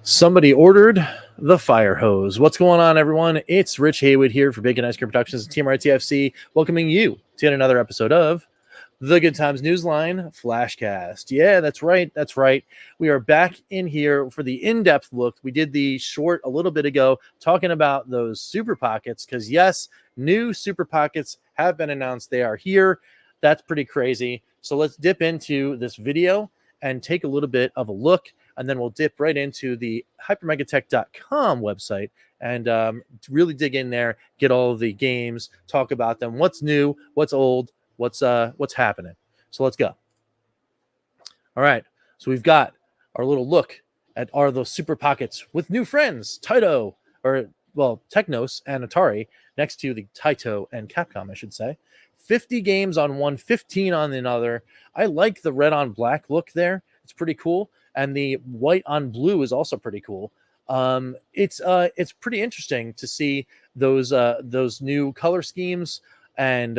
Somebody ordered the Firehose. What's going on, everyone? It's Rich Haywood here for Bacon Ice Cream Productions and Team RTFC, welcoming you to yet another episode of the Good Times Newsline Flashcast. Yeah, that's right. That's right. We are back in here for the in-depth look. We did the short a little bit ago talking about those Super Pockets because, yes, new Super Pockets have been announced. They are here. That's pretty crazy. So let's dip into this video and take a little bit of a look, and then we'll dip right into the hypermegatech.com website and really dig in there, get all of the games, talk about them, what's new, what's old, what's happening. So let's go. All right, so we've got our little look at those Super Pockets with new friends, Technos and Atari, next to the Taito and Capcom, I should say. 50 games on one, 15 on another. I like the red on black look there. It's pretty cool. And the white on blue is also pretty cool. It's pretty interesting to see those new color schemes and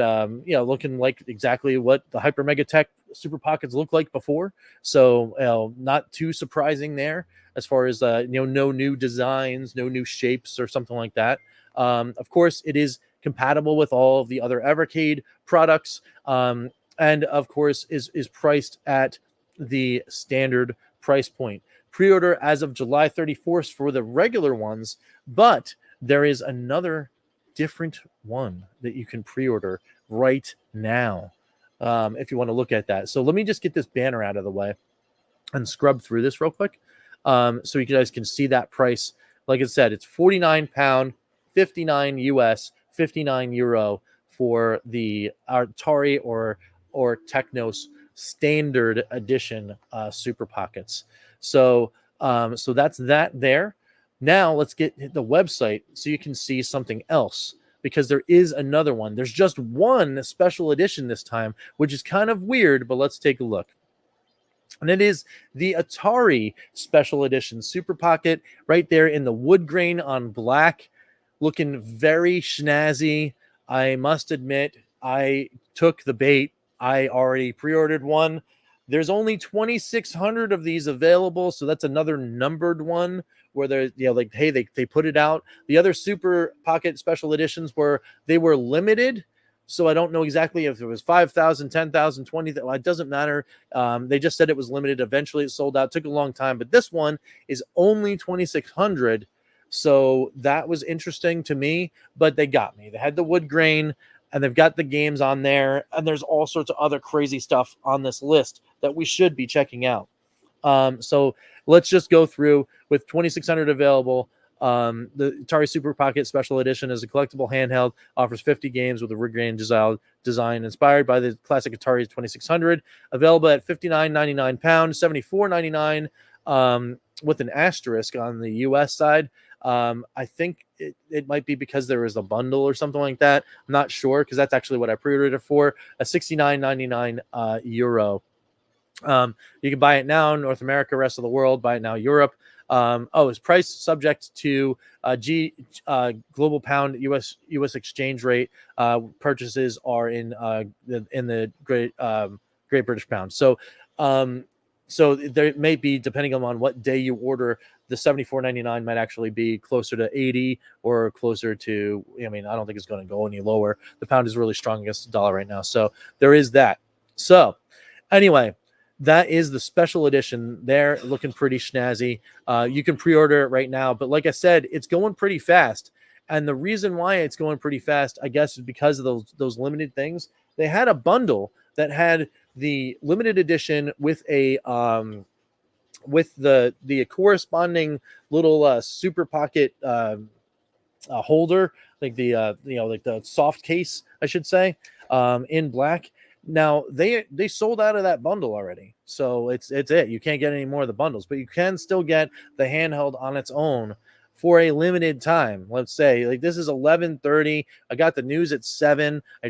looking like exactly what the Hyper Mega Tech Super Pockets looked like before. So not too surprising there as far as no new designs, no new shapes or something like that. Of course, it is compatible with all of the other Evercade products, and of course is priced at the standard price point. Pre-order as of July 31st for the regular ones, but there is another different one that you can pre-order right now if you want to look at that. So let me just get this banner out of the way and scrub through this real quick so you guys can see that price. Like I said, it's £49, 59 US, 59 euro for the Atari or Technos standard edition Super Pockets. So that's that there. Now let's get the website so you can see something else, because there is another one. There's just one special edition this time, which is kind of weird, but let's take a look. And it is the Atari Special Edition Super Pocket right there in the wood grain on black, looking very snazzy. I must admit, I took the bait. I already pre-ordered one. There's only 2,600 of these available, so that's another numbered one where they're, hey, they put it out. The other Super Pocket Special Editions they were limited, so I don't know exactly if it was 5,000, 10,000, 20,000. It doesn't matter. They just said it was limited. Eventually, it sold out. It took a long time, but this one is only 2,600. So that was interesting to me, but they got me. They had the wood grain, and they've got the games on there, and there's all sorts of other crazy stuff on this list that we should be checking out. So let's just go through with 2,600 available. The Atari Super Pocket Special Edition is a collectible handheld, offers 50 games with a wood grain design inspired by the classic Atari 2600, available at £59.99, $74.99, with an asterisk on the US side. I think it might be because there is a bundle or something like that. I'm not sure, because that's actually what I pre-ordered it for, a €69.99 euro. You can buy it now in North America, rest of the world, buy it now Europe. It's price subject to global pound US exchange rate. Purchases are in the Great British Pound. So there may be, depending on what day you order, the $74.99 might actually be closer to 80 or closer to, I don't think it's going to go any lower. The pound is really strong against the dollar right now. So there is that. So anyway, that is the special edition there, looking pretty snazzy. You can pre-order it right now, but like I said, it's going pretty fast. And the reason why it's going pretty fast, I guess, is because of those limited things. They had a bundle that had the limited edition with a with the corresponding little Super Pocket holder, like the soft case, I should say, in black. Now they sold out of that bundle already, so it's it. You can't get any more of the bundles, but you can still get the handheld on its own for a limited time. Let's say, like, this is 11:30. I got the news at 7. I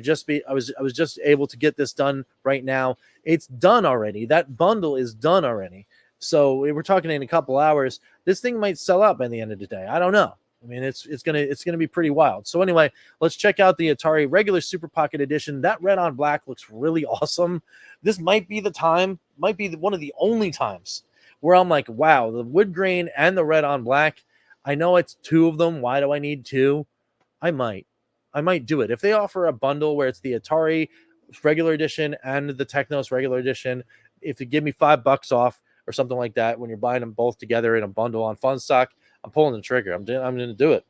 was just able to get this done right now. It's done already. That bundle is done already. So we're talking in a couple hours. This thing might sell out by the end of the day. I don't know. It's gonna be pretty wild. So anyway, let's check out the Atari regular Super Pocket Edition. That red on black looks really awesome. This might be the time, might be one of the only times where I'm like, wow, the wood grain and the red on black. I know it's two of them. Why do I need two? I might do it. If they offer a bundle where it's the Atari regular edition and the Technos regular edition, if you give me $5 off or something like that, when you're buying them both together in a bundle on Funstock, I'm pulling the trigger. I'm going to do it.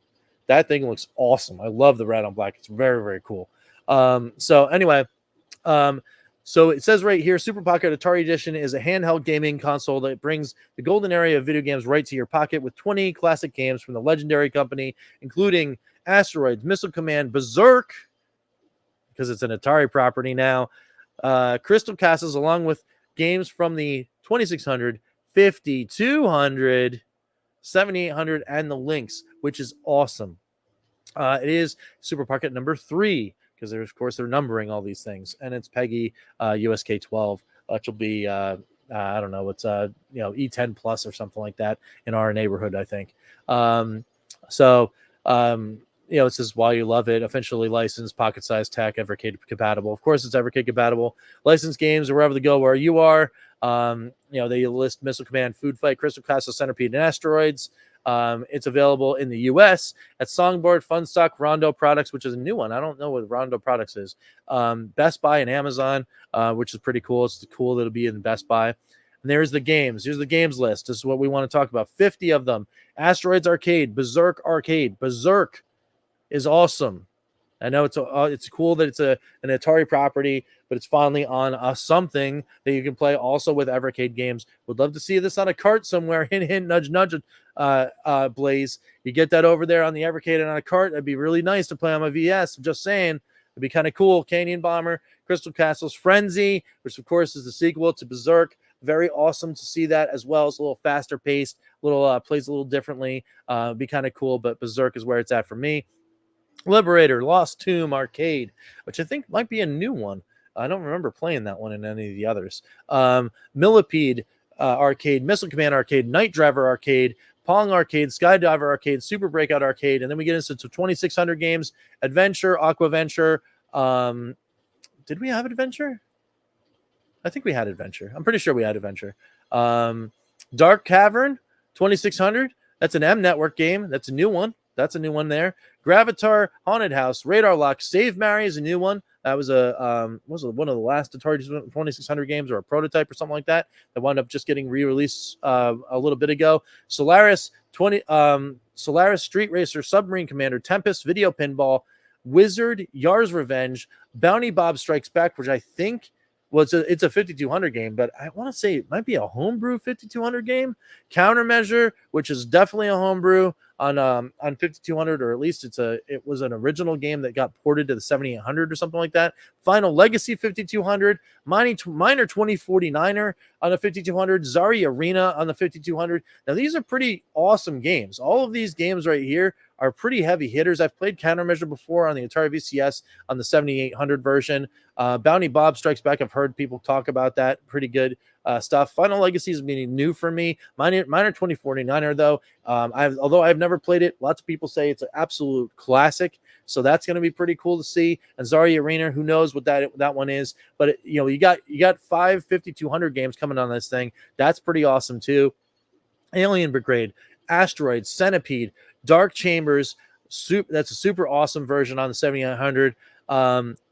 That thing looks awesome. I love the red on black. It's very, very cool. So anyway, so it says right here, Super Pocket Atari Edition is a handheld gaming console that brings the golden era of video games right to your pocket with 20 classic games from the legendary company, including Asteroids, Missile Command, Berserk, because it's an Atari property now, Crystal Castles, along with games from the 2600, 5200, 7800, and the Lynx, which is awesome. It is Super Pocket number 3, because of course they're numbering all these things, and it's Peggy USK 12, which will be I don't know, it's E10 plus or something like that in our neighborhood, I think. It says while you love it, officially licensed, pocket size tech, Evercade compatible. Of course, it's Evercade compatible. Licensed games wherever they go, where you are. They list Missile Command, Food Fight, Crystal Castle, Centipede, and Asteroids. It's available in the U.S. at Songboard, Funstock, Rondo Products, which is a new one. I don't know what Rondo Products is. Best Buy and Amazon, which is pretty cool. It's cool that it'll be in Best Buy. And there's the games. Here's the games list. This is what we want to talk about. 50 of them. Asteroids Arcade, Berserk Arcade. Berserk is awesome. I know it's cool that it's an Atari property, but it's finally on something that you can play also with Evercade games. Would love to see this on a cart somewhere. Hint, hint, nudge, nudge. Blaze, you get that over there on the Evercade and on a cart. That'd be really nice to play on my VS. I'm just saying, it'd be kind of cool. Canyon Bomber, Crystal Castles, Frenzy, which of course is the sequel to Berserk. Very awesome to see that as well. It's a little faster paced, plays a little differently. Be kind of cool, but Berserk is where it's at for me. Liberator, Lost Tomb Arcade, which I think might be a new one. I don't remember playing that one in any of the others. Millipede Arcade, Missile Command Arcade, Night Driver Arcade, Pong Arcade, Skydiver Arcade, Super Breakout Arcade, and then we get into 2600 games, Adventure, Aquaventure. Did we have Adventure? I think we had Adventure. I'm pretty sure we had Adventure. Dark Cavern, 2600. That's an M Network game. That's a new one. That's a new one there. Gravatar, Haunted House, Radar Lock, Save Mary is a new one. That was one of the last Atari 2600 games, or a prototype or something like that wound up just getting re-released a little bit ago. Solaris Street Racer, Submarine Commander, Tempest, Video Pinball, Wizard, Yar's Revenge, Bounty Bob Strikes Back, which I think it's a 5200 game, but I want to say it might be a homebrew 5200 game. Countermeasure, which is definitely a homebrew on 5200, or at least it was an original game that got ported to the 7800 or something like that. Final Legacy 5200, Miner 2049er on the 5200, Zari Arena on the 5200. Now these are pretty awesome games. All of these games right here are pretty heavy hitters. I've played Countermeasure before on the Atari VCS on the 7800 version. Bounty Bob Strikes Back, I've heard people talk about that. Pretty good stuff. Final Legacy is being new for me. Miner 2049er, though, although I've never played it, lots of people say it's an absolute classic. So that's going to be pretty cool to see. And Zarya Arena, who knows what that one is? But you got 5 5200 games coming on this thing. That's pretty awesome too. Alien Brigade, Asteroids, Centipede, Dark Chambers. That's a super awesome version on the 7800.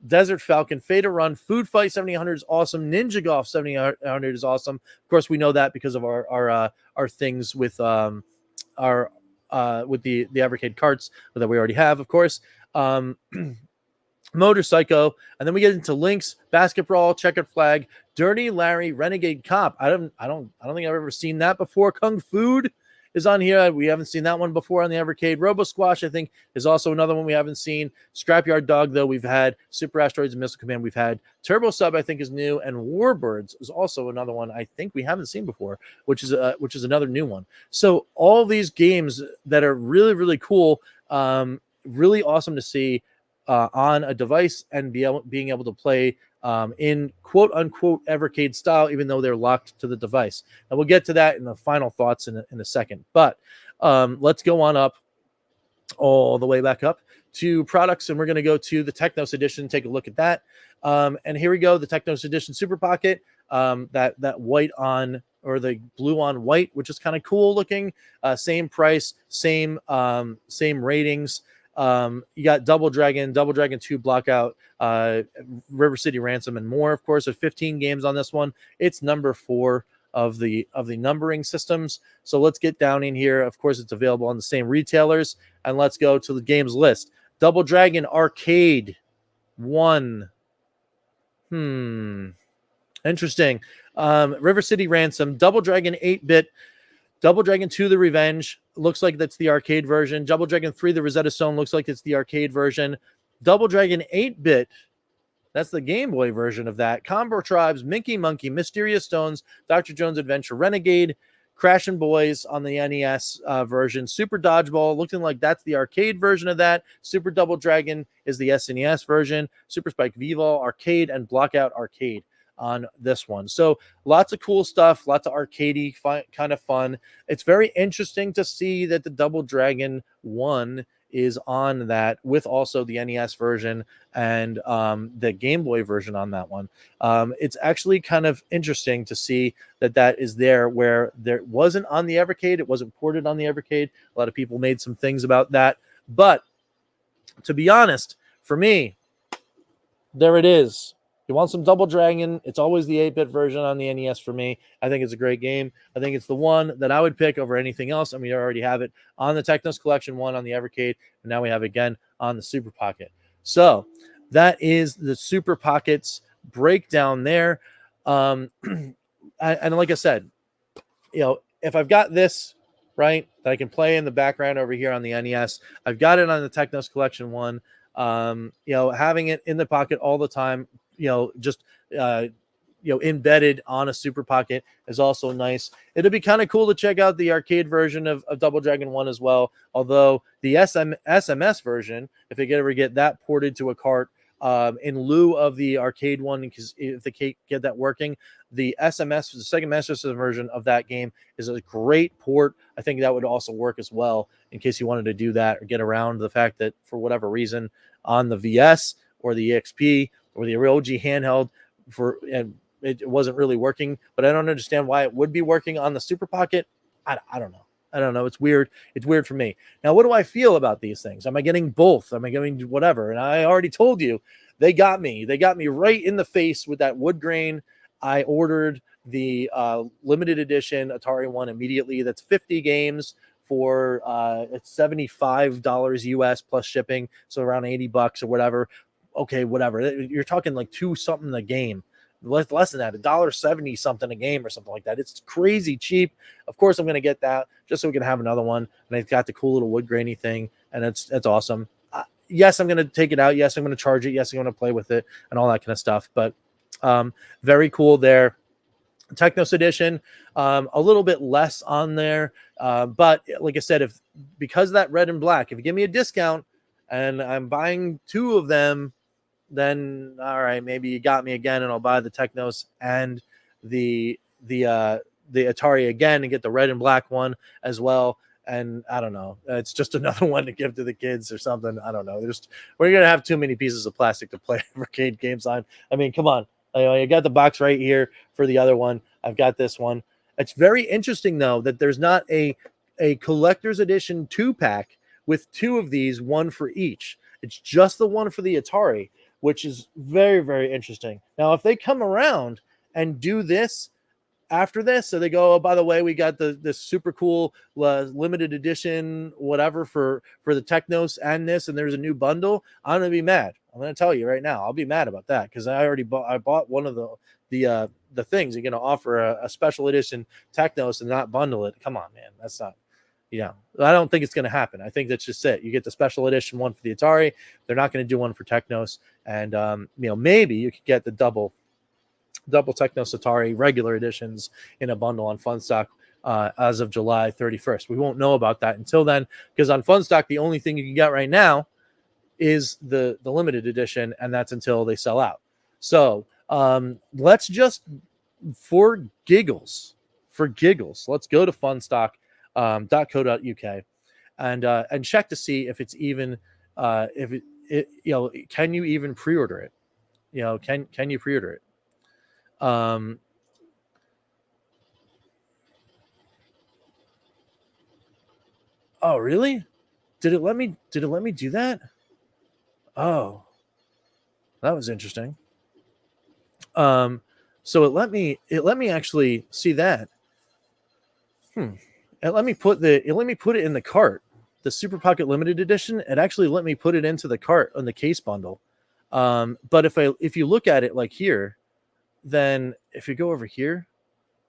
Desert Falcon, Fade to Run, Food Fight 7800 is awesome. Ninja Golf 7800 is awesome. Of course, we know that because of our things with the Evercade carts that we already have, of course. Motor Psycho, and then we get into Lynx, Basketball, Checkered Flag, Dirty Larry, Renegade Cop. I don't think I've ever seen that before. Kung Food is on here. We haven't seen that one before on the Evercade. Robo Squash, I think, is also another one we haven't seen. Scrapyard Dog, though, we've had. Super Asteroids and Missile Command, we've had. Turbo Sub, I think, is new, and Warbirds is also another one I think we haven't seen before, which is another new one. So all these games that are really, really cool, really awesome to see on a device and being able to play in quote unquote Evercade style, even though they're locked to the device. And we'll get to that in the final thoughts in a second. But let's go on up, all the way back up to products, and we're going to go to the Technos edition, take a look at that. And here we go, the Technos edition Super Pocket, that white on or the blue on white, which is kind of cool looking. Same price, same ratings. You got Double Dragon 2 Blockout, River City Ransom, and more. Of course, with 15 games on this one, it's number 4 of the numbering systems. So let's get down in here. Of course, it's available on the same retailers, and let's go to the games list. Double Dragon Arcade 1. Interesting. River City Ransom, Double Dragon 8-bit, Double Dragon 2 The Revenge, looks like that's the arcade version. Double Dragon 3 The Rosetta Stone, looks like it's the arcade version. Double Dragon 8-bit, that's the Game Boy version of that. Combo Tribes, Mickey Monkey, Mysterious Stones, Dr. Jones Adventure, Renegade, Crashin' Boys on the NES version. Super Dodgeball, looking like that's the arcade version of that. Super Double Dragon is the SNES version. Super Spike V-Vol Arcade and Blockout Arcade on this one. So lots of cool stuff, lots of arcadey kind of fun. It's very interesting to see that the Double Dragon 1 is on that, with also the NES version and the Game Boy version on that one. It's actually kind of interesting to see that is there, where there wasn't on the Evercade. It wasn't ported on the Evercade. A lot of people made some things about that, but to be honest, for me, there it is. You want some Double Dragon, it's always the 8-bit version on the NES for me. I think it's a great game. I think it's the one that I would pick over anything else. I mean, I already have it on the Technos Collection 1 on the Evercade, and now we have it again on the Super Pocket. So that is the Super Pockets breakdown there. And like I said, if I've got this, right, that I can play in the background over here on the NES, I've got it on the Technos Collection 1. Having it in the pocket all the time, just embedded on a Super Pocket is also nice. It'll be kind of cool to check out the arcade version of Double Dragon 1 as well. Although the SMS version, if they ever get that ported to a cart in lieu of the arcade one, because if they can't get that working, the SMS, the Sega Master System version of that game, is a great port. I think that would also work as well in case you wanted to do that or get around the fact that for whatever reason on the VS or the EXP or the OG handheld and it wasn't really working. But I don't understand why it would be working on the Super Pocket. I don't know. I don't know. It's weird. It's weird for me. Now, what do I feel about these things? Am I getting both? Am I getting whatever? And I already told you, they got me. They got me right in the face with that wood grain. I ordered the limited edition Atari one immediately. That's 50 games for it's $75 US plus shipping, so around $80 or whatever. Okay, whatever. You're talking like $2 something a game. Less than that, $1.70 something a game or something like that. It's crazy cheap. Of course, I'm going to get that just so we can have another one. And it's got the cool little wood grainy thing, and it's awesome. Yes, I'm going to take it out. Yes, I'm going to charge it. Yes, I'm going to play with it and all that kind of stuff. But very cool there. Technos edition, a little bit less on there. But like I said, because of that red and black, if you give me a discount and I'm buying 2 of them, then all right, maybe you got me again, and I'll buy the Technos and the Atari again and get the red and black one as well. And I don't know, it's just another one to give to the kids or something. I don't know. We're gonna have too many pieces of plastic to play arcade games on. I mean, come on. I got the box right here for the other one. I've got this one. It's very interesting though that there's not a collector's edition 2-pack with 2 of these, one for each. It's just the one for the Atari, which is very, very interesting. Now, if they come around and do this after this, so they go, oh, by the way, we got this super cool limited edition, whatever, for the Technos and this, and there's a new bundle, I'm going to be mad. I'm going to tell you right now, I'll be mad about that because I bought one of the things. You're going to offer a special edition Technos and not bundle it. Come on, man. That's not, I don't think it's going to happen. I think that's just it. You get the special edition one for the Atari. They're not going to do one for Technos. And, maybe you could get the double Technos Atari regular editions in a bundle on Funstock as of July 31st. We won't know about that until then, because on Funstock, the only thing you can get right now is the limited edition, and that's until they sell out. So let's just, for giggles, let's go to funstock.co.uk and check to see if it's even can you even pre-order it? Can you pre-order it? Oh, really? Did it let me do that? Oh, that was interesting. So it let me actually see that. It let me put it in the cart. The Super Pocket Limited Edition, it actually let me put it into the cart on the case bundle. But if you look at it like here, then if you go over here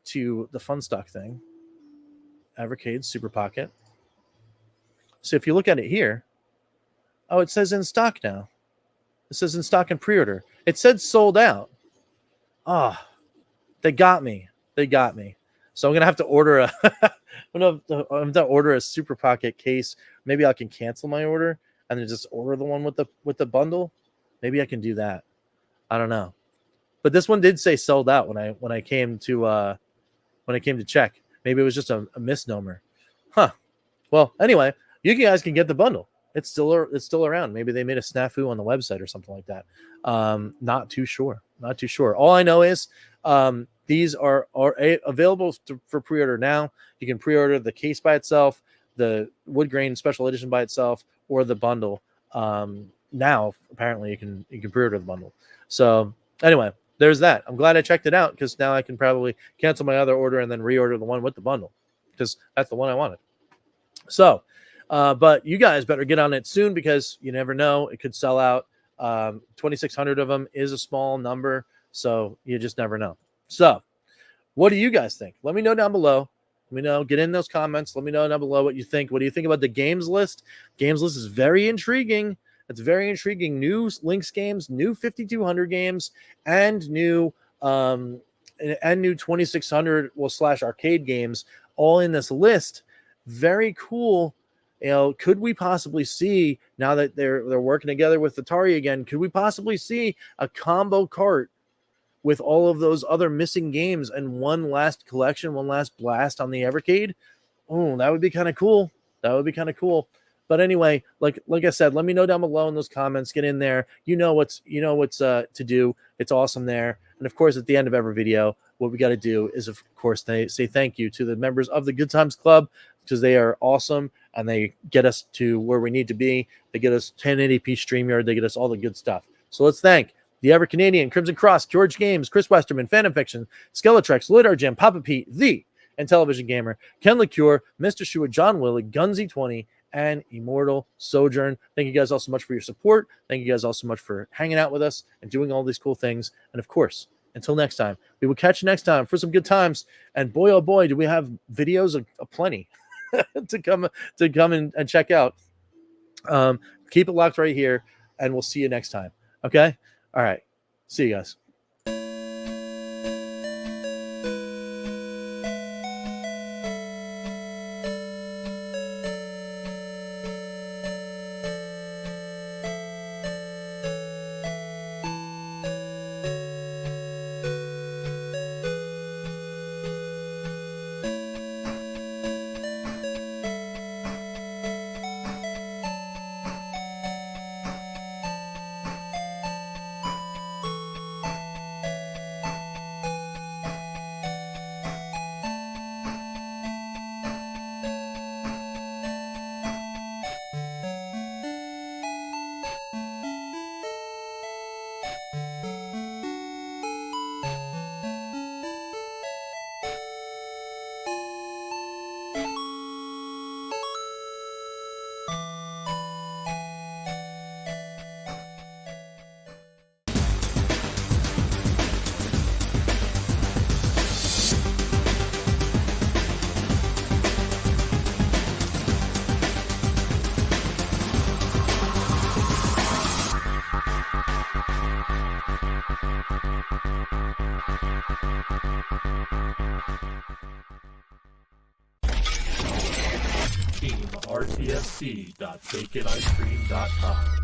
to the Fun Stock thing, Evercade Super Pocket. So if you look at it here, oh, it says in stock now. It says in stock and pre-order. It said sold out. Ah, they got me. So I'm gonna have to order a. I'm gonna order a Super Pocket case. Maybe I can cancel my order and then just order the one with the bundle. Maybe I can do that. I don't know. But this one did say sold out when I came to check. Maybe it was just a misnomer. Huh. Well, anyway, you guys can get the bundle. It's still around. Maybe they made a snafu on the website or something like that. Not too sure. All I know is these are available for pre-order now. You can pre-order the case by itself, the wood grain special edition by itself, or the bundle. Now apparently you can pre-order the bundle. So anyway, there's that. I'm glad I checked it out because now I can probably cancel my other order and then reorder the one with the bundle because that's the one I wanted. So, but you guys better get on it soon because you never know. It could sell out. 2,600 of them is a small number, so you just never know. So, what do you guys think? Let me know down below. Let me know. Get in those comments. Let me know down below what you think. What do you think about the games list? Games list is very intriguing. It's very intriguing. New Lynx games, new 5,200 games, and new 2,600 / arcade games all in this list. Very cool. You know, could we possibly see, now that they're working together with Atari again, could we possibly see a combo cart with all of those other missing games and one last collection, one last blast on the Evercade? Oh, that would be kind of cool. But anyway, like I said, let me know down below in those comments. Get in there. You know what's to do. It's awesome there. And of course, at the end of every video, what we got to do is, of course, they say thank you to the members of the Good Times Club because they are awesome and they get us to where we need to be. They get us 1080p StreamYard. They get us all the good stuff. So let's thank the EverCanadian, Crimson Cross, George Games, Chris Westerman, Phantom Fiction, Skeletrex, Lidar Jim, Papa Pete, the Intellivision Gamer, Ken LaCure, Mr. Shua, John Willie, Gunzy20, and Immortal Sojourn. Thank you guys all so much for your support. Thank you guys all so much for hanging out with us and doing all these cool things. And of course, until next time, we will catch you next time for some good times. And boy, oh boy, do we have videos plenty to come and check out. Keep it locked right here, and we'll see you next time. Okay? All right. See you guys. RTSC.baconicecream.com